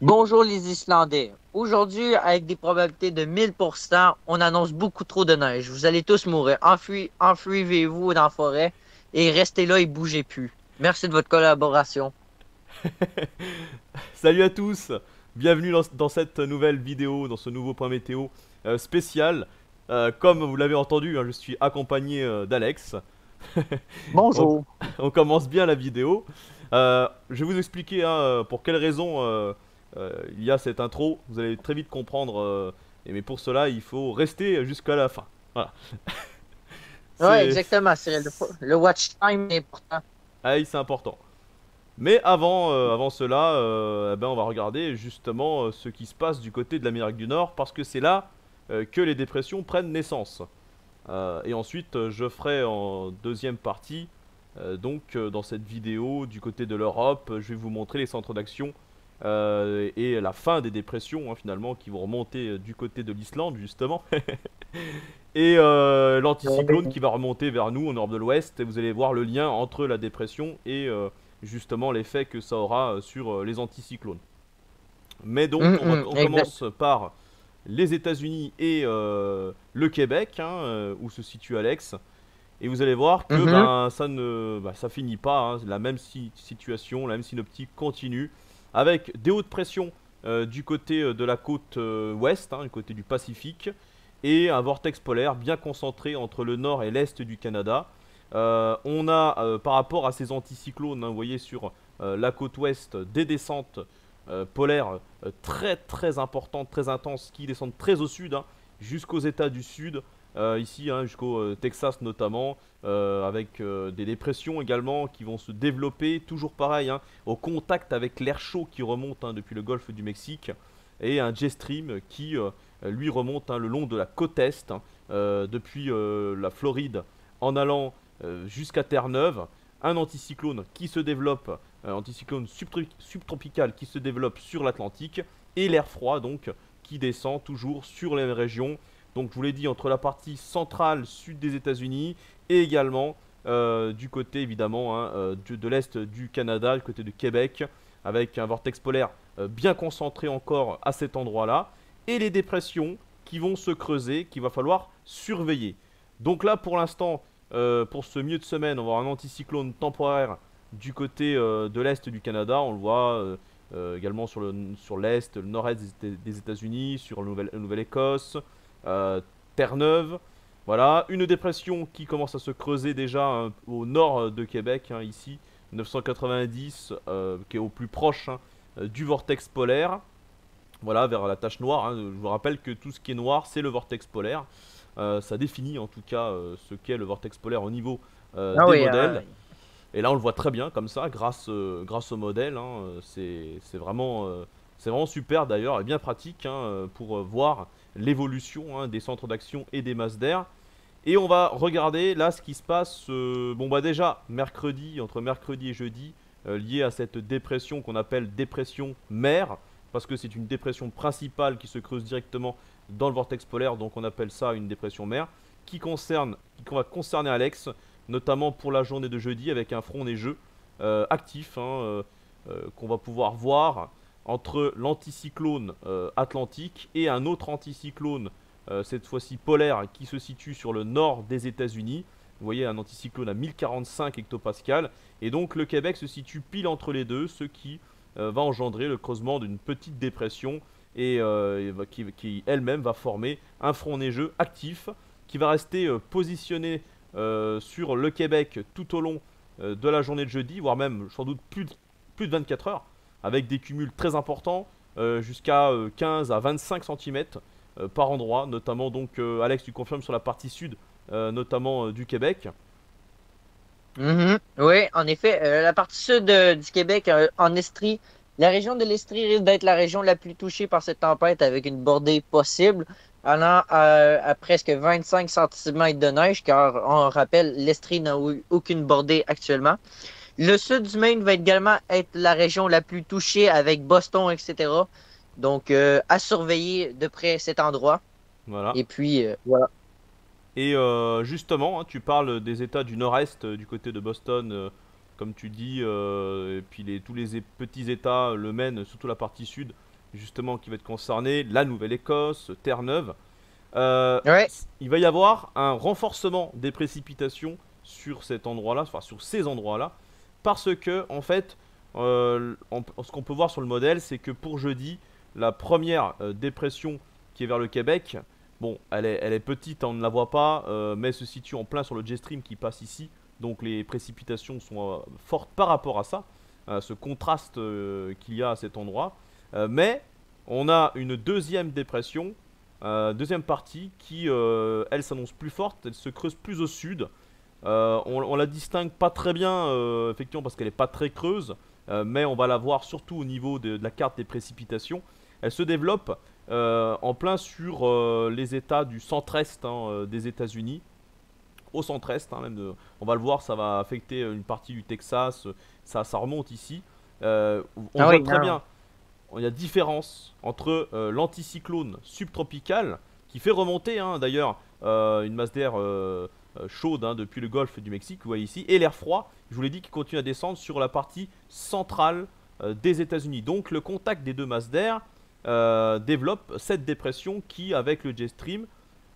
Bonjour les Islandais. Aujourd'hui, avec des probabilités de 1000%, on annonce beaucoup trop de neige. Vous allez tous mourir. Enfuyez-vous dans la forêt et restez là et bougez plus. Merci de votre collaboration. Salut à tous, bienvenue dans cette nouvelle vidéo, dans ce nouveau point météo spécial. Comme vous l'avez entendu, hein, je suis accompagné d'Alex. on, Bonjour. on commence bien la vidéo. Je vais vous expliquer hein, pour quelles raisons il y a cette intro. Vous allez très vite comprendre. Mais pour cela, il faut rester jusqu'à la fin. Voilà. Ouais, C'est, exactement, Cyril. Le watch time est important. Allez, c'est important. Mais avant cela, eh ben, on va regarder justement ce qui se passe du côté de l'Amérique du Nord parce que c'est là que les dépressions prennent naissance. Et ensuite, je ferai en deuxième partie, dans cette vidéo du côté de l'Europe, je vais vous montrer les centres d'action et la fin des dépressions hein, finalement qui vont remonter du côté de l'Islande justement. Et l'anticyclone qui va remonter vers nous en Europe de l'Ouest. Et vous allez voir le lien entre la dépression et justement l'effet que ça aura sur les anticyclones. Mais donc, on Exact. commence par les États-Unis et le Québec, hein, où se situe Alex. Et vous allez voir que Mhm. ben, ça finit pas. Hein, la même situation, la même synoptique continue. Avec des hautes pressions du côté de la côte ouest, hein, du côté du Pacifique et un vortex polaire bien concentré entre le nord et l'est du Canada. On a, par rapport à ces anticyclones, hein, vous voyez sur la côte ouest, des descentes polaires très très importantes, très intenses, qui descendent très au sud, hein, jusqu'aux États du Sud, ici hein, jusqu'au Texas notamment, avec des dépressions également qui vont se développer, toujours pareil, hein, au contact avec l'air chaud qui remonte hein, depuis le golfe du Mexique, et un jet stream qui lui remonte hein, le long de la côte est, hein, depuis la Floride, en allant jusqu'à Terre-Neuve. Un anticyclone qui se développe, anticyclone subtropical qui se développe sur l'Atlantique, et l'air froid donc qui descend toujours sur les régions. Donc je vous l'ai dit, entre la partie centrale sud des États-Unis et également du côté évidemment hein, de l'est du Canada, du côté du Québec, avec un vortex polaire bien concentré encore à cet endroit-là, et les dépressions qui vont se creuser, qu'il va falloir surveiller. Donc là, pour l'instant, pour ce milieu de semaine, on va avoir un anticyclone temporaire du côté de l'est du Canada. On le voit également sur l'est, le nord-est des États-Unis, sur la Nouvelle-Écosse, Terre-Neuve. Voilà, une dépression qui commence à se creuser déjà hein, au nord de Québec, hein, ici, 990, qui est au plus proche hein, du vortex polaire. Voilà, vers la tache noire. Hein. Je vous rappelle que tout ce qui est noir, c'est le vortex polaire. Ça définit en tout cas ce qu'est le vortex polaire au niveau Ah des oui, modèles. Et là, on le voit très bien comme ça, grâce au modèle. Hein. C'est vraiment super d'ailleurs et bien pratique hein, pour voir l'évolution hein, des centres d'action et des masses d'air. Et on va regarder là ce qui se passe. Bon, bah déjà, mercredi, entre mercredi et jeudi, lié à cette dépression qu'on appelle dépression mer, parce que c'est une dépression principale qui se creuse directement dans le vortex polaire, donc on appelle ça une dépression mer, qui va concerner Alex, notamment pour la journée de jeudi, avec un front neigeux actif, hein, qu'on va pouvoir voir entre l'anticyclone atlantique et un autre anticyclone cette fois-ci polaire, qui se situe sur le nord des États-Unis. Vous voyez un anticyclone à 1045 hectopascales. Et donc le Québec se situe pile entre les deux, ce qui va engendrer le creusement d'une petite dépression et qui elle-même va former un front neigeux actif qui va rester positionné sur le Québec tout au long de la journée de jeudi, voire même sans doute plus de 24 heures, avec des cumuls très importants, jusqu'à 15 à 25 cm par endroit, notamment donc Alex tu confirmes sur la partie sud, notamment du Québec. Mhm. Oui, en effet, la partie sud du Québec, en Estrie, la région de l'Estrie risque d'être la région la plus touchée par cette tempête avec une bordée possible allant à presque 25 centimètres de neige, car on rappelle, l'Estrie n'a eu aucune bordée actuellement. Le sud du Maine va également être la région la plus touchée avec Boston, etc. Donc, à surveiller de près cet endroit. Voilà. Et puis, voilà. Et justement, hein, tu parles des États du nord-est, du côté de Boston, comme tu dis, et puis tous les petits États, le Maine, surtout la partie sud. justement qui va être concernée, la Nouvelle-Écosse, Terre-Neuve. Ouais. Il va y avoir un renforcement des précipitations sur cet endroit-là, enfin sur ces endroits-là, parce que en fait, ce qu'on peut voir sur le modèle, c'est que pour jeudi, la première dépression qui est vers le Québec, bon, elle est petite, hein, on ne la voit pas, mais se situe en plein sur le jet stream qui passe ici, donc les précipitations sont fortes par rapport à ça, ce contraste qu'il y a à cet endroit. Mais on a une deuxième dépression, deuxième partie qui, elle, s'annonce plus forte, elle se creuse plus au sud. On la distingue pas très bien, effectivement, parce qu'elle est pas très creuse, mais on va la voir surtout au niveau de la carte des précipitations. Elle se développe en plein sur les états du centre-est, hein, des États-Unis, au centre-est, hein, on va le voir, ça va affecter une partie du Texas, ça remonte ici. On Ah voit oui, très non. bien, il y a différence entre l'anticyclone subtropical qui fait remonter, hein, d'ailleurs, une masse d'air chaude, hein, depuis le golfe du Mexique, vous voyez ici, et l'air froid, je vous l'ai dit, qui continue à descendre sur la partie centrale des États-Unis. Donc le contact des deux masses d'air développe cette dépression qui, avec le jet stream,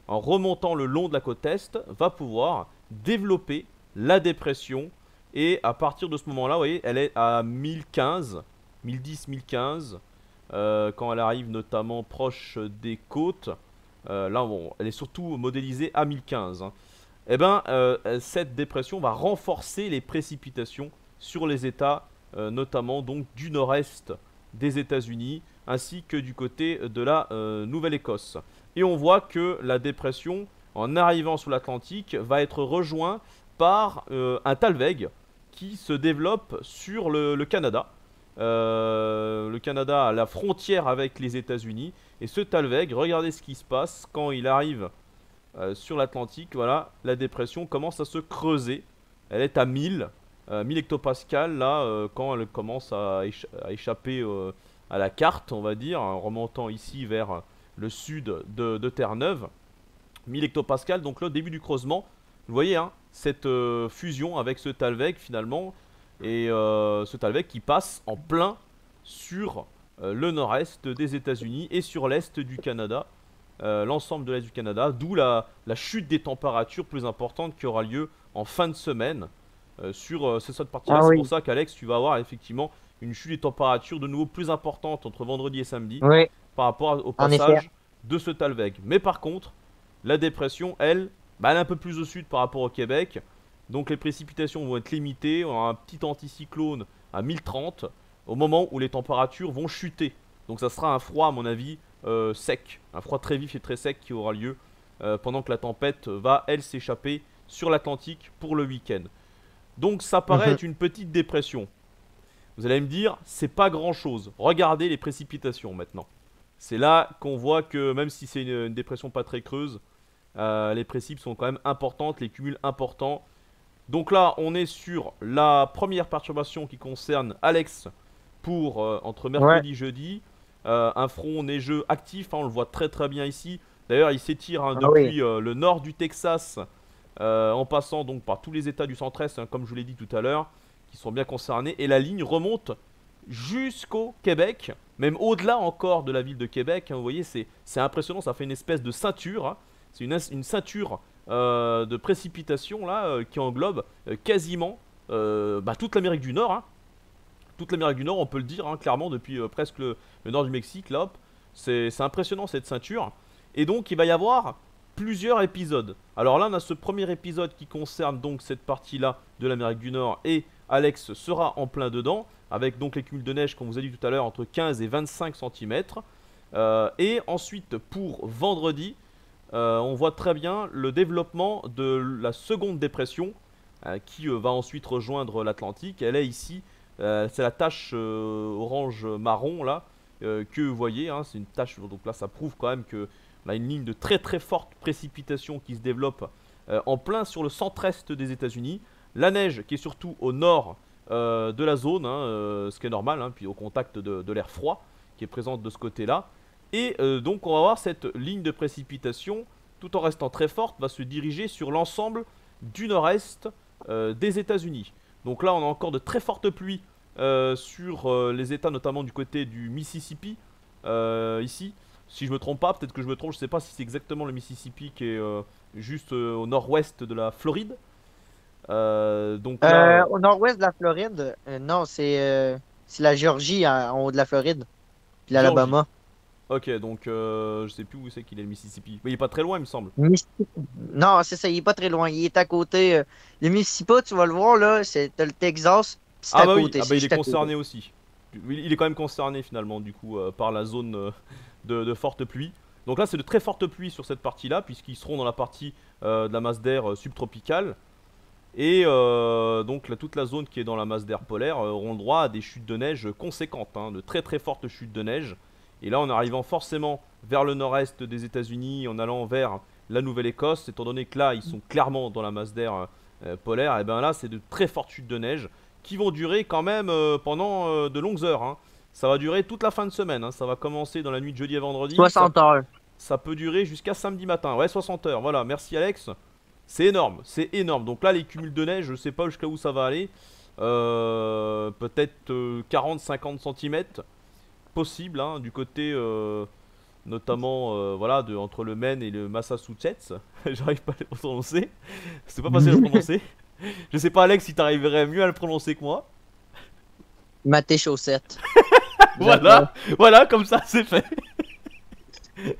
en remontant le long de la côte est, va pouvoir développer la dépression. Et à partir de ce moment-là, vous voyez, elle est à 1015, 1010, 1015. Quand elle arrive notamment proche des côtes. Là, bon, elle est surtout modélisée à 1015. Hein. Eh ben, cette dépression va renforcer les précipitations sur les États, notamment donc du nord-est des États-Unis, ainsi que du côté de la Nouvelle-Écosse. Et on voit que la dépression, en arrivant sous l'Atlantique, va être rejoint par un Talweg qui se développe sur le Canada. Le Canada a la frontière avec les États-Unis. Et ce Talweg, regardez ce qui se passe quand il arrive sur l'Atlantique. Voilà, la dépression commence à se creuser. Elle est à 1000 hectopascales là, quand elle commence à échapper à la carte, on va dire, en remontant ici vers le sud de Terre-Neuve. 1000 hectopascales, donc là, au début du creusement, vous voyez, hein, cette fusion avec ce Talweg finalement, et ce Talweg qui passe en plein sur le nord-est des États-Unis et sur l'est du Canada, l'ensemble de l'est du Canada, d'où la chute des températures plus importante qui aura lieu en fin de semaine sur cette partie-là. Ah C'est pour oui. ça qu'Alex, tu vas avoir effectivement une chute des températures de nouveau plus importante entre vendredi et samedi Oui, par rapport au en effet. passage de ce Talweg. Mais par contre, la dépression, elle, bah, elle est un peu plus au sud par rapport au Québec. Donc les précipitations vont être limitées. On aura un petit anticyclone à 1030 au moment où les températures vont chuter. Donc ça sera un froid, à mon avis, sec. Un froid très vif et très sec qui aura lieu pendant que la tempête va, elle, s'échapper sur l'Atlantique pour le week-end. Donc ça paraît Mhm. être une petite dépression. Vous allez me dire, c'est pas grand-chose. Regardez les précipitations maintenant. C'est là qu'on voit que même si c'est une dépression pas très creuse, les précipes sont quand même importantes, les cumuls importants. Donc là, on est sur la première perturbation qui concerne Alex pour entre Ouais. mercredi et jeudi. Un front neigeux actif, hein, on le voit très très bien ici. D'ailleurs, il s'étire, hein, Ah oui. depuis le nord du Texas, en passant donc par tous les états du centre-est, hein, comme je vous l'ai dit tout à l'heure, qui sont bien concernés. Et la ligne remonte jusqu'au Québec, même au-delà encore de la ville de Québec. Hein, vous voyez, c'est impressionnant, ça fait une espèce de ceinture. Hein. C'est une ceinture de précipitation là, qui englobe quasiment bah, toute l'Amérique du Nord. Hein. Toute l'Amérique du Nord, on peut le dire, hein, clairement, depuis presque le nord du Mexique. Là, c'est impressionnant cette ceinture. Et donc, il va y avoir plusieurs épisodes. Alors là, on a ce premier épisode qui concerne donc cette partie-là de l'Amérique du Nord. Et Alex sera en plein dedans, avec donc les cumuls de neige, comme vous a dit tout à l'heure, entre 15 et 25 cm. Et ensuite, pour vendredi, on voit très bien le développement de la seconde dépression qui va ensuite rejoindre l'Atlantique. Elle est ici, c'est la tache orange-marron là que vous voyez. Hein, c'est une tache, donc là ça prouve quand même que on a une ligne de très très forte précipitation qui se développe en plein sur le centre-est des États-Unis. La neige qui est surtout au nord de la zone, hein, ce qui est normal, hein, puis au contact de l'air froid qui est présente de ce côté-là. Et donc on va voir cette ligne de précipitation, tout en restant très forte, va se diriger sur l'ensemble du nord-est des États-Unis. Donc là on a encore de très fortes pluies sur les États, notamment du côté du Mississippi, ici. Si je me trompe pas, peut-être que je me trompe, je sais pas si c'est exactement le Mississippi qui est juste au nord-ouest de la Floride. Donc là, Au nord-ouest de la Floride, non, c'est la Géorgie en haut de la Floride, puis Géorgie. l'Alabama. Ok, donc je sais plus où c'est qu'il est le Mississippi. Mais il est pas très loin, il me semble. Mississippi. Non, c'est ça, il est pas très loin. Il est à côté. Le Mississippi, tu vas le voir, là, t'as le Texas, puis c'est Ah à bah oui, côté, ah bah c'est il est juste à côté. concerné aussi. Il est quand même concerné finalement du coup par la zone de fortes pluies. Donc là c'est de très fortes pluies sur cette partie-là puisqu'ils seront dans la partie de la masse d'air subtropicale. Et donc là, toute la zone qui est dans la masse d'air polaire auront le droit à des chutes de neige conséquentes, hein, de très très fortes chutes de neige. Et là en arrivant forcément vers le nord-est des États-Unis, en allant vers la Nouvelle-Écosse, étant donné que là ils sont clairement dans la masse d'air polaire, et bien là c'est de très fortes chutes de neige qui vont durer quand même pendant de longues heures, hein. Ça va durer toute la fin de semaine, hein. Ça va commencer dans la nuit de jeudi à vendredi, 60 heures. ça peut durer jusqu'à samedi matin. Ouais, 60 heures, voilà, merci Alex. C'est énorme, c'est énorme. Donc là, les cumuls de neige, je sais pas jusqu'à où ça va aller. Peut-être 40-50 cm, possible, hein, du côté notamment voilà, entre le Maine et le Massachusetts. J'arrive pas à le prononcer. C'est pas facile à prononcer. Je sais pas, Alex, si t'arriverais mieux à le prononcer que moi. Maté chaussette. J'adore. Voilà, voilà, comme ça, c'est fait. Mais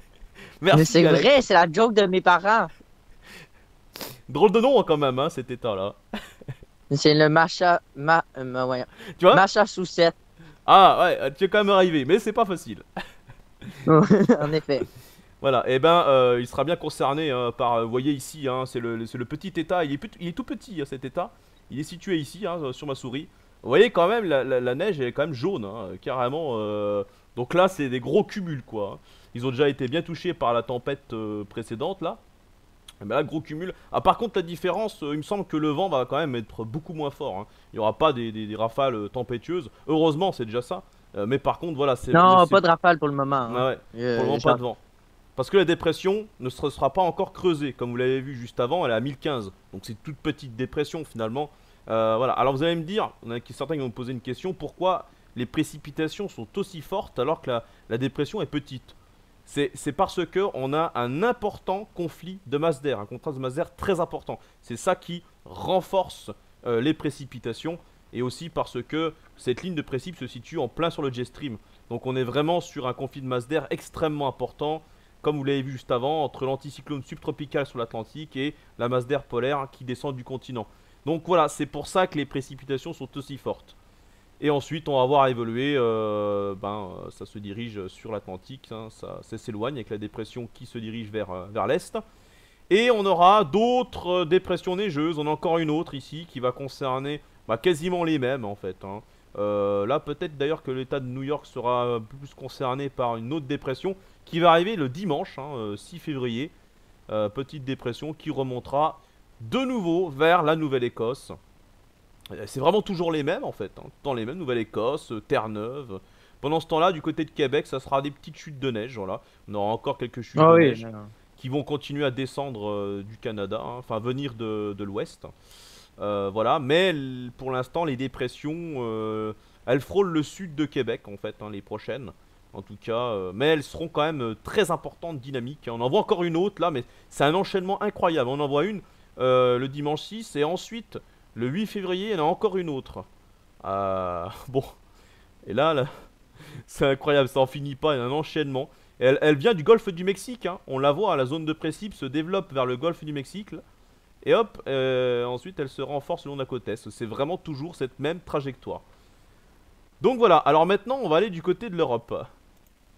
Merci, c'est Alex. vrai, c'est la joke de mes parents. Drôle de nom hein, quand même, hein, cet état-là. C'est le voyons. Tu vois? Macha chaussette. Ah ouais, tu es quand même arrivé, mais c'est pas facile. En effet. Voilà, et ben il sera bien concerné hein, par, vous voyez ici, hein, c'est le petit état, il est tout petit hein, cet état, il est situé ici hein, sur ma souris. Vous voyez quand même la neige elle est quand même jaune, hein, carrément. Donc là c'est des gros cumuls quoi, hein. Ils ont déjà été bien touchés par la tempête précédente là. Et ben là gros cumul. Ah par contre la différence, il me semble que le vent va quand même être beaucoup moins fort, hein. Il n'y aura pas des rafales tempétueuses, heureusement c'est déjà ça. Mais par contre voilà, Non, pas de rafale pour le moment, ah hein. ouais, pour le moment pas Genre, de vent. Parce que la dépression ne se sera pas encore creusée, comme vous l'avez vu juste avant, elle est à 1015. Donc c'est une toute petite dépression finalement. Voilà. Alors vous allez me dire, il y en a certains qui vont me poser une question, pourquoi les précipitations sont aussi fortes alors que la dépression est petite? C'est parce que on a un important conflit de masse d'air, un contraste de masse d'air très important. C'est ça qui renforce les précipitations et aussi parce que cette ligne de précip se situe en plein sur le jet stream. Donc on est vraiment sur un conflit de masse d'air extrêmement important, comme vous l'avez vu juste avant, entre l'anticyclone subtropical sur l'Atlantique et la masse d'air polaire qui descend du continent. Donc voilà, c'est pour ça que les précipitations sont aussi fortes. Et ensuite, on va voir évoluer, ça se dirige sur l'Atlantique, hein, ça s'éloigne avec la dépression qui se dirige vers l'est. Et on aura d'autres dépressions neigeuses, on a encore une autre ici qui va concerner quasiment les mêmes en fait, hein. Là peut-être d'ailleurs que l'état de New York sera plus concerné par une autre dépression qui va arriver le dimanche, hein, 6 février. Petite dépression qui remontera de nouveau vers la Nouvelle-Écosse. C'est vraiment toujours les mêmes en fait, hein. Dans les mêmes, Nouvelle-Écosse, Terre-Neuve. Pendant ce temps-là, du côté de Québec, ça sera des petites chutes de neige, voilà. On aura encore quelques chutes ah de oui. neige qui vont continuer à descendre du Canada, hein, enfin venir de l'ouest. Voilà, mais pour l'instant, les dépressions, elles frôlent le sud de Québec en fait, hein, les prochaines. En tout cas, mais elles seront quand même très importantes, dynamiques. On en voit encore une autre là, mais c'est un enchaînement incroyable. On en voit une le dimanche 6 et ensuite le 8 février, il y en a encore une autre. Bon, et là c'est incroyable, ça en finit pas, il y a un enchaînement. Elle vient du golfe du Mexique, hein. On la voit, la zone de précip se développe vers le golfe du Mexique. Là. Et hop, ensuite elle se renforce le long de la côte est. C'est vraiment toujours cette même trajectoire. Donc voilà, alors maintenant on va aller du côté de l'Europe.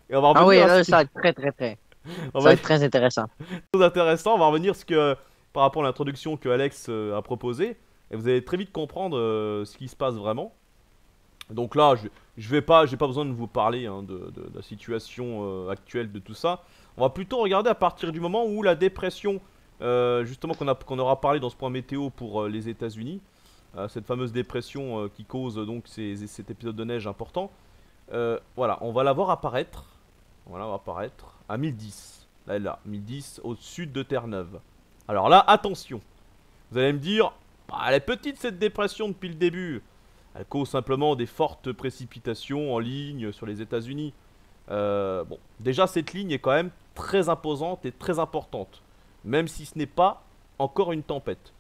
Et on va Ah oui, revenir à là, ce qui... ça va être très, très, très. on Ça va va être très intéressant. chose intéressant, on va revenir ce que, par rapport à l'introduction que Alex a proposée. Et vous allez très vite comprendre ce qui se passe vraiment. Donc là, j'ai pas besoin de vous parler hein, de la situation actuelle de tout ça. On va plutôt regarder à partir du moment où la dépression, justement qu'on aura parlé dans ce point météo pour les États-Unis, cette fameuse dépression qui cause donc cet épisode de neige important. Voilà, on va la voir apparaître. Voilà, on va apparaître à 1010. Là, elle est là, 1010 au sud de Terre-Neuve. Alors là, attention. Vous allez me dire, elle est petite cette dépression depuis le début. Elle cause simplement des fortes précipitations en ligne sur les États-Unis. Bon, déjà cette ligne est quand même très imposante et très importante, même si ce n'est pas encore une tempête.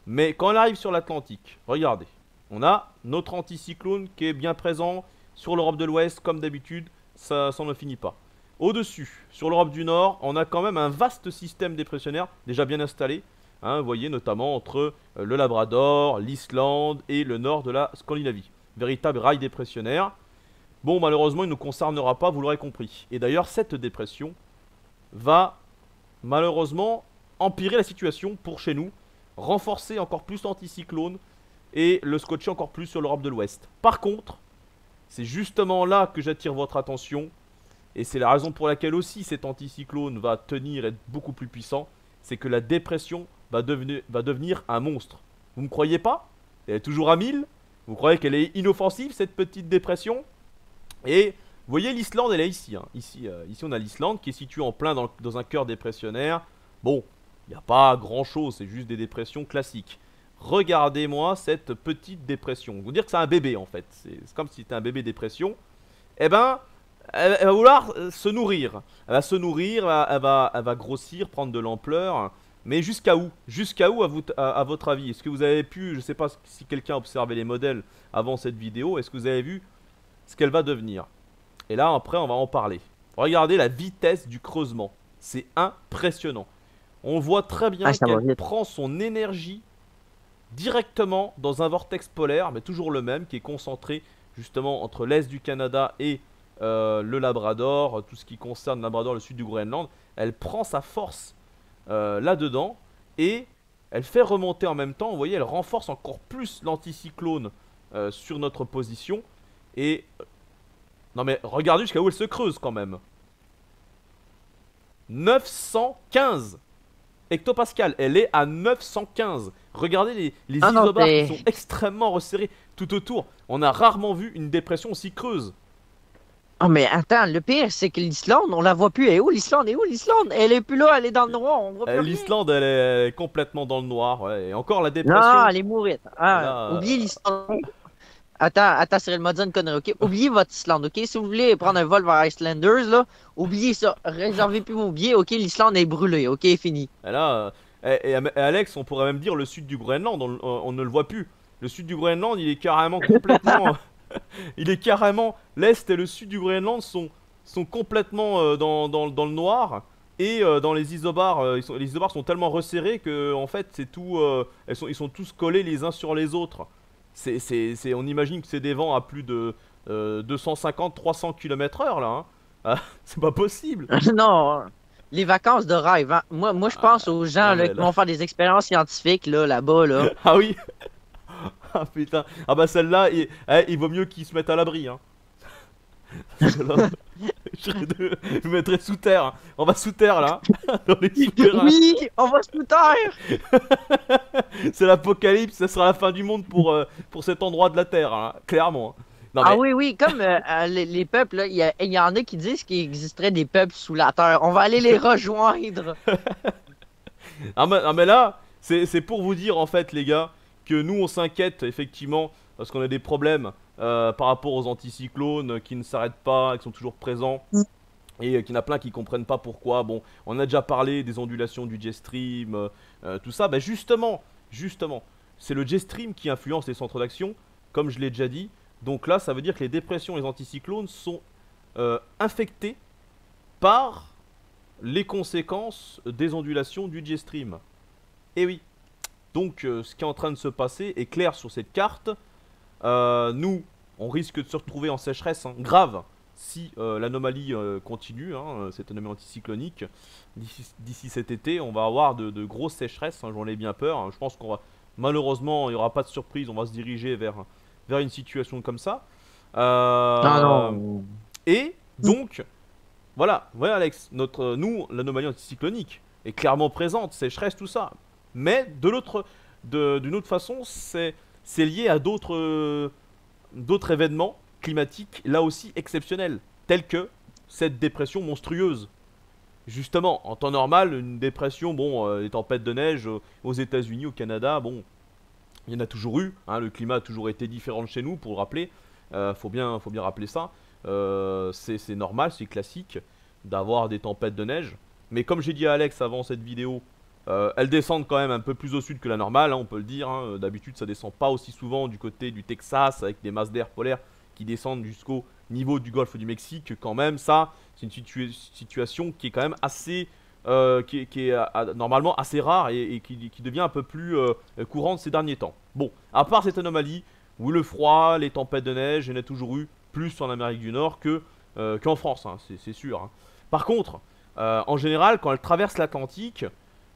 Mais quand elle arrive sur l'Atlantique, regardez, on a notre anticyclone qui est bien présent sur l'Europe de l'Ouest, comme d'habitude, ça ne finit pas. Au-dessus, sur l'Europe du Nord, on a quand même un vaste système dépressionnaire déjà bien installé. Hein, vous voyez, notamment entre le Labrador, l'Islande et le nord de la Scandinavie. Véritable rail dépressionnaire. Bon, malheureusement, il ne nous concernera pas, vous l'aurez compris. Et d'ailleurs, cette dépression va malheureusement empirer la situation pour chez nous, renforcer encore plus l'anticyclone et le scotcher encore plus sur l'Europe de l'Ouest. Par contre, c'est justement là que j'attire votre attention, et c'est la raison pour laquelle aussi cet anticyclone va tenir et être beaucoup plus puissant, c'est que la dépression va devenir un monstre. Vous ne me croyez pas? Elle est toujours à 1000. Vous croyez qu'elle est inoffensive, cette petite dépression? Et vous voyez, l'Islande, elle est ici, hein. Ici, on a l'Islande qui est située en plein dans un cœur dépressionnaire. Bon, il n'y a pas grand chose, c'est juste des dépressions classiques. Regardez-moi cette petite dépression. Vous dire que c'est un bébé en fait. C'est comme si c'était un bébé dépression. Eh ben, elle va vouloir se nourrir. Elle va se nourrir, elle va grossir, prendre de l'ampleur. Mais jusqu'à où? Jusqu'à où à votre avis? Est-ce que vous avez pu, je ne sais pas si quelqu'un a observé les modèles avant cette vidéo, est-ce que vous avez vu ce qu'elle va devenir? Et là, après, on va en parler. Regardez la vitesse du creusement. C'est impressionnant. On voit très bien Ça va qu'elle vite. prend son énergie directement dans un vortex polaire, mais toujours le même, qui est concentré justement entre l'est du Canada et le Labrador, tout ce qui concerne le Labrador, le sud du Groenland. Elle prend sa force là-dedans et elle fait remonter en même temps, vous voyez, elle renforce encore plus l'anticyclone sur notre position. Et non mais regardez jusqu'à où elle se creuse quand même. 915 hectopascal, elle est à 915. Regardez les Ah non, isobars qui sont extrêmement resserrés tout autour. On a rarement vu une dépression aussi creuse. Oh, mais attends, le pire, c'est que l'Islande, on la voit plus. Elle est où l'Islande? Elle est où l'Islande? Elle est plus là, elle est dans le noir, on voit plus rien. L'Islande, elle est complètement dans le noir. Ouais. Et encore la Non, dépression. elle est mourite. Ah, Là, oubliez l'Islande. Attends, Cyril m'a dit une connerie, ok? Oubliez votre Islande, ok? Si vous voulez prendre un vol vers Icelanders, là, oubliez ça. Réservez plus vos billets, ok? L'Islande est brûlée, ok? Fini. et là, et Alex, on pourrait même dire le sud du Groenland. On ne le voit plus. Le sud du Groenland, il est carrément complètement. Il est carrément. L'est et le sud du Groenland sont complètement dans le noir. Et dans les isobars, les isobars sont tellement resserrés que en fait c'est tout, ils sont tous collés les uns sur les autres. On imagine que c'est des vents à plus de 250-300 km/h là. Hein. Ah, c'est pas possible. Non, les vacances de rêve, hein. Moi, je pense aux gens Non là, mais qui là. vont faire des expériences scientifiques là, là-bas, là. Ah oui. Ah putain. Ah bah celle-là, il vaut mieux qu'ils se mettent à l'abri. Hein. Celle-là, je me mettrai sous terre. Hein. On va sous terre là. Dans les souterrains. Oui, on va se taire! C'est l'apocalypse, ça sera la fin du monde pour cet endroit de la Terre, hein, clairement. Hein. Non Ah mais, oui, oui, comme les peuples, là, il y en a qui disent qu'il existerait des peuples sous la terre. On va aller les rejoindre. ah, mais là, c'est pour vous dire en fait les gars, que nous on s'inquiète effectivement, parce qu'on a des problèmes par rapport aux anticyclones qui ne s'arrêtent pas, qui sont toujours présents. Et qu'il y en a plein qui comprennent pas pourquoi. Bon, on a déjà parlé des ondulations du jet stream, tout ça. Bah justement, c'est le jet stream qui influence les centres d'action, comme je l'ai déjà dit. Donc là, ça veut dire que les dépressions et les anticyclones sont infectés par les conséquences des ondulations du jet stream. Et oui. Donc ce qui est en train de se passer est clair sur cette carte. Nous, on risque de se retrouver en sécheresse hein, grave si l'anomalie continue, hein, cette anomalie anticyclonique. D'ici cet été, on va avoir de grosses sécheresses, hein, j'en ai bien peur. Hein. Je pense qu'on va, malheureusement, il n'y aura pas de surprise, on va se diriger vers une situation comme ça. Non, Euh, non. et donc, voilà Alex, nous, l'anomalie anticyclonique est clairement présente, sécheresse, tout ça. Mais d'une autre façon, c'est lié à d'autres événements climatiques, là aussi exceptionnels, tels que cette dépression monstrueuse. Justement, en temps normal, une dépression, bon, les tempêtes de neige aux États-Unis, au Canada, bon, il y en a toujours eu. Hein, le climat a toujours été différent de chez nous, pour le rappeler. Faut bien rappeler ça. C'est normal, c'est classique d'avoir des tempêtes de neige. Mais comme j'ai dit à Alex avant cette vidéo, elles descendent quand même un peu plus au sud que la normale, hein, on peut le dire. Hein. D'habitude, ça descend pas aussi souvent du côté du Texas avec des masses d'air polaires qui descendent jusqu'au niveau du golfe du Mexique. Quand même, ça, c'est une situation qui est quand même assez, qui est normalement assez rare et qui devient un peu plus courante ces derniers temps. Bon, à part cette anomalie où le froid, les tempêtes de neige, il y en a toujours eu plus en Amérique du Nord qu'en France, hein, c'est sûr. Hein. Par contre, en général, quand elles traversent l'Atlantique,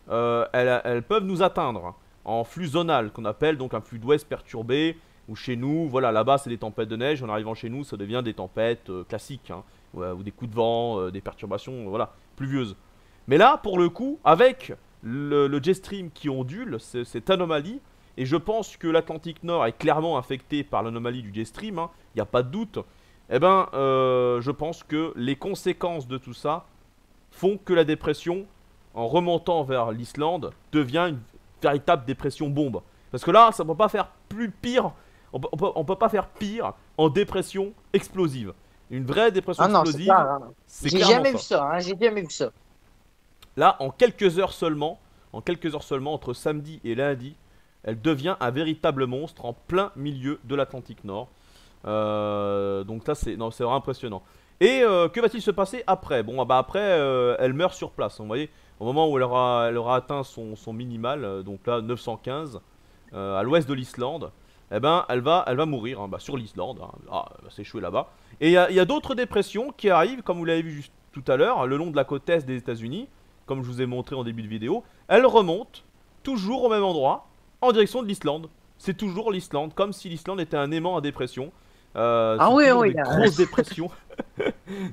elles peuvent nous atteindre en flux zonal, qu'on appelle donc un flux d'ouest perturbé, où chez nous, voilà, là-bas c'est des tempêtes de neige, en arrivant chez nous, ça devient des tempêtes classiques, hein, ou des coups de vent, des perturbations, voilà, pluvieuses. Mais là, pour le coup, avec le jet stream qui ondule, cette anomalie, et je pense que l'Atlantique Nord est clairement affecté par l'anomalie du jet stream, il n'y a pas de doute, eh ben, je pense que les conséquences de tout ça font que la dépression, en remontant vers l'Islande, devient une véritable dépression bombe. Parce que là, ça ne peut pas faire plus pire, on peut pas faire pire en dépression explosive. Une vraie dépression Ah non, c'est explosive, clair. Hein. c'est J'ai clairement jamais vu ça. ça. Hein. J'ai jamais vu ça. Là, en quelques heures seulement, entre samedi et lundi, elle devient un véritable monstre en plein milieu de l'Atlantique Nord. Donc ça, c'est vraiment impressionnant. Et que va-t-il se passer après? Bon, bah après, elle meurt sur place. Vous voyez, au moment où elle aura atteint son minimal, donc là 915, à l'ouest de l'Islande, eh ben, elle va mourir hein, bah, sur l'Islande. Hein. Ah, elle va s'échouer là-bas. Et il y a d'autres dépressions qui arrivent, comme vous l'avez vu juste tout à l'heure, le long de la côte est des États-Unis, comme je vous ai montré en début de vidéo. Elle remonte toujours au même endroit, en direction de l'Islande. C'est toujours l'Islande, comme si l'Islande était un aimant à dépression. Ah C'est oui, toujours oui. des grosses dépressions,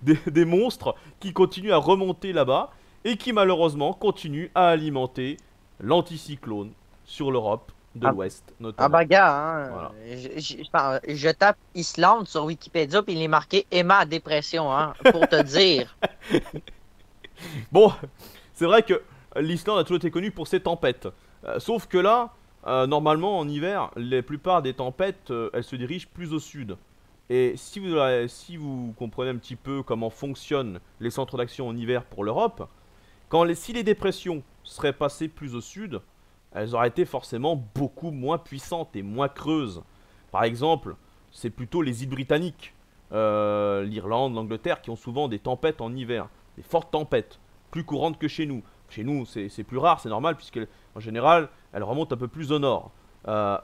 des monstres qui continuent à remonter là-bas et qui malheureusement continuent à alimenter l'anticyclone sur l'Europe de Ah, l'Ouest ah notamment. bah gars, hein, Voilà. je tape Islande sur Wikipédia puis il est marqué Emma dépression, hein, pour te dire. Bon, c'est vrai que l'Islande a toujours été connue pour ses tempêtes. Sauf que là, normalement en hiver, la plupart des tempêtes, elles se dirigent plus au sud. Et si vous comprenez un petit peu comment fonctionnent les centres d'action en hiver pour l'Europe, si les dépressions seraient passées plus au sud, elles auraient été forcément beaucoup moins puissantes et moins creuses. Par exemple, c'est plutôt les îles britanniques, l'Irlande, l'Angleterre, qui ont souvent des tempêtes en hiver, des fortes tempêtes, plus courantes que chez nous. Chez nous, c'est plus rare, c'est normal, puisqu'en général, elles remontent un peu plus au nord.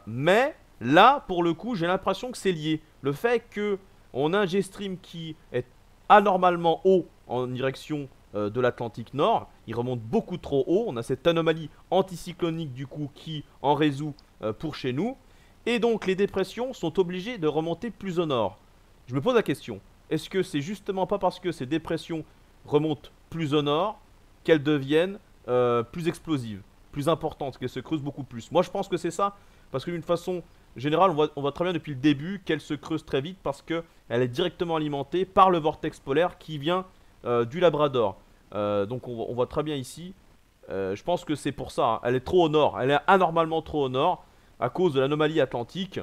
Mais là, pour le coup, j'ai l'impression que c'est lié. Le fait qu'on a un G-Stream qui est anormalement haut en direction de l'Atlantique Nord, il remonte beaucoup trop haut. On a cette anomalie anticyclonique du coup qui en résout pour chez nous. Et donc les dépressions sont obligées de remonter plus au nord. Je me pose la question, est-ce que c'est justement pas parce que ces dépressions remontent plus au nord qu'elles deviennent plus explosives, plus importantes, qu'elles se creusent beaucoup plus? Moi je pense que c'est ça, parce que d'une façon générale on voit très bien depuis le début qu'elle se creuse très vite parce qu'elle est directement alimentée par le vortex polaire qui vient du Labrador. Donc on voit très bien ici, je pense que c'est pour ça, hein. Elle est trop au nord, elle est anormalement trop au nord à cause de l'anomalie atlantique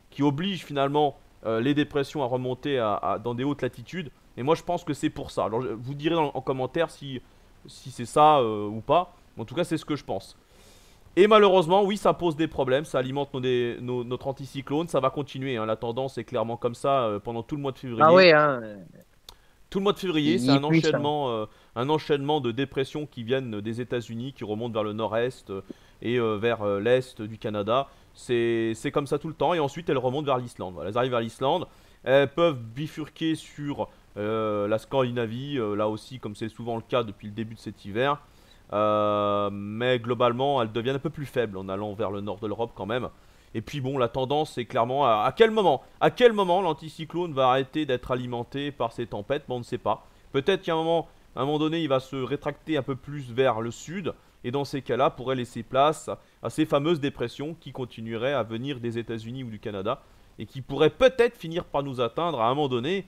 qui oblige finalement les dépressions à remonter dans des hautes latitudes. Et moi je pense que c'est pour ça. Alors vous direz en commentaire si c'est ça ou pas. En tout cas c'est ce que je pense. Et malheureusement oui ça pose des problèmes, ça alimente notre anticyclone, ça va continuer. Hein. La tendance est clairement comme ça pendant tout le mois de Ah février. oui, hein, Tout le mois de février, c'est il est puissant. un enchaînement de dépressions qui viennent des États-Unis, qui remontent vers le nord-est et vers l'est du Canada. C'est comme ça tout le temps, et ensuite elles remontent vers l'Islande. Voilà, elles arrivent vers l'Islande, elles peuvent bifurquer sur la Scandinavie, là aussi, comme c'est souvent le cas depuis le début de cet hiver. Mais globalement, elles deviennent un peu plus faibles en allant vers le nord de l'Europe quand même. Et puis bon, la tendance c'est clairement à quel moment l'anticyclone va arrêter d'être alimenté par ces tempêtes, bon, on ne sait pas. Peut-être qu'à un moment donné, il va se rétracter un peu plus vers le sud, et dans ces cas-là, pourrait laisser place à ces fameuses dépressions qui continueraient à venir des États-Unis ou du Canada, et qui pourraient peut-être finir par nous atteindre à un moment donné.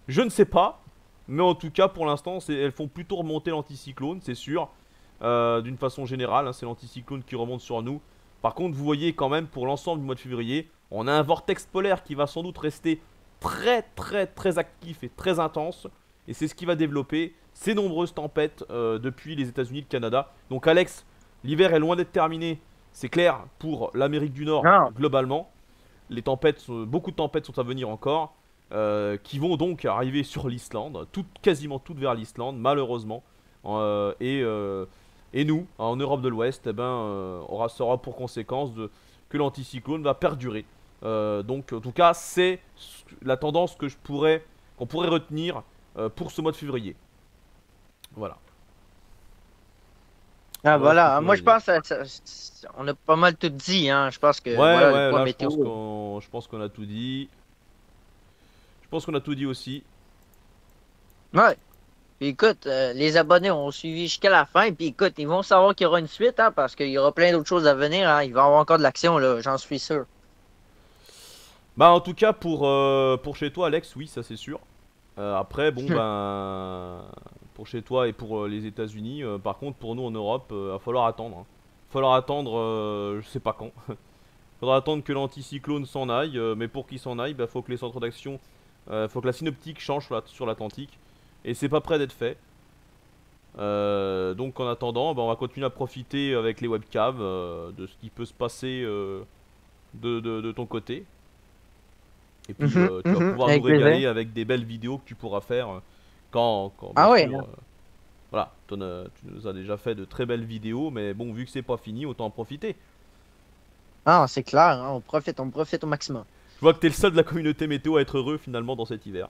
Je ne sais pas, mais en tout cas, pour l'instant, elles font plutôt remonter l'anticyclone, c'est sûr. D'une façon générale, hein, c'est l'anticyclone qui remonte sur nous. Par contre, vous voyez quand même pour l'ensemble du mois de février, on a un vortex polaire qui va sans doute rester très actif et très intense. Et c'est ce qui va développer ces nombreuses tempêtes depuis les États-Unis et le Canada. Donc Alex, l'hiver est loin d'être terminé, c'est clair, pour l'Amérique du Nord Non. globalement. Les tempêtes, beaucoup de tempêtes sont à venir encore, qui vont donc arriver sur l'Islande, quasiment toutes vers l'Islande, malheureusement. Euh, et, euh, et nous, en Europe de l'Ouest, eh ben, ça aura pour conséquence que l'anticyclone va perdurer. Donc, en tout cas, c'est la tendance qu'on pourrait retenir pour ce mois de février. Voilà. Ah, Voilà ce que je voilà. pourrais Moi, je dire. pense on a pas mal tout dit, hein. Je pense que, Ouais, voilà, le ouais, point là, météo. je pense qu'on a tout dit. Je pense qu'on a tout dit aussi. Ouais. Puis écoute, les abonnés ont suivi jusqu'à la fin. Puis écoute, ils vont savoir qu'il y aura une suite, hein, parce qu'il y aura plein d'autres choses à venir, hein. Il va y avoir encore de l'action, là, j'en suis sûr. Bah, en tout cas, pour chez toi, Alex, oui, ça c'est sûr. Après, bon, ben, pour chez toi et pour les États-Unis, par contre, pour nous en Europe, va falloir attendre, hein. Falloir attendre, je sais pas quand. Faudra attendre que l'anticyclone s'en aille, mais pour qu'il s'en aille, bah, faut que les centres d'action, faut que la synoptique change sur l'Atlantique. Et c'est pas prêt d'être fait. Donc en attendant, bah, on va continuer à profiter avec les webcams de ce qui peut se passer de ton côté. Et puis tu vas pouvoir nous Avec plaisir. régaler avec des belles vidéos que tu pourras faire quand bien Ah ouais, sûr. hein. Voilà, tu nous as déjà fait de très belles vidéos, mais bon, vu que c'est pas fini, autant en profiter. Ah, c'est clair, hein. On profite au maximum. Je vois que t'es le seul de la communauté météo à être heureux finalement dans cet hiver.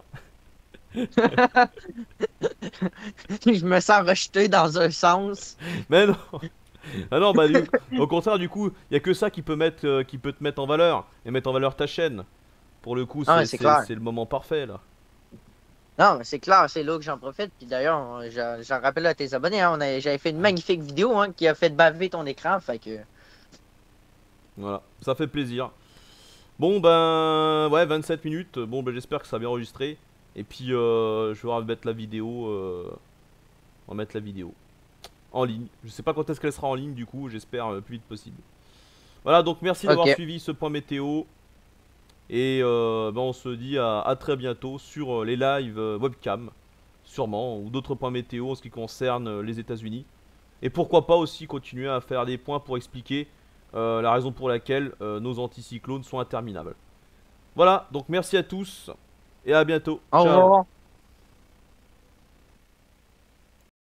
Je me sens rejeté dans un sens. Mais non, ah non, bah au contraire, du coup, il y a que ça qui peut te mettre en valeur et mettre en valeur ta chaîne. Pour le coup, Ah, ouais, c'est clair. c'est le moment parfait là. Non, mais c'est clair, c'est là que j'en profite. Puis d'ailleurs, j'en rappelle à tes abonnés, hein, j'avais fait une magnifique vidéo, hein, qui a fait baver ton écran. Fait que. Voilà, ça fait plaisir. Bon, ben, ouais, 27 minutes. Bon, ben, j'espère que ça a bien enregistré. Et puis, je vais remettre la vidéo. Remettre la vidéo en ligne. Je sais pas quand est-ce qu'elle sera en ligne, du coup, j'espère le plus vite possible. Voilà, donc merci d'avoir Ok. suivi ce point météo. Et ben, on se dit à très bientôt sur les lives webcam, sûrement, ou d'autres points météo en ce qui concerne les États-Unis. Et pourquoi pas aussi continuer à faire des points pour expliquer la raison pour laquelle nos anticyclones sont interminables. Voilà, donc merci à tous et à bientôt. Au Ciao. revoir.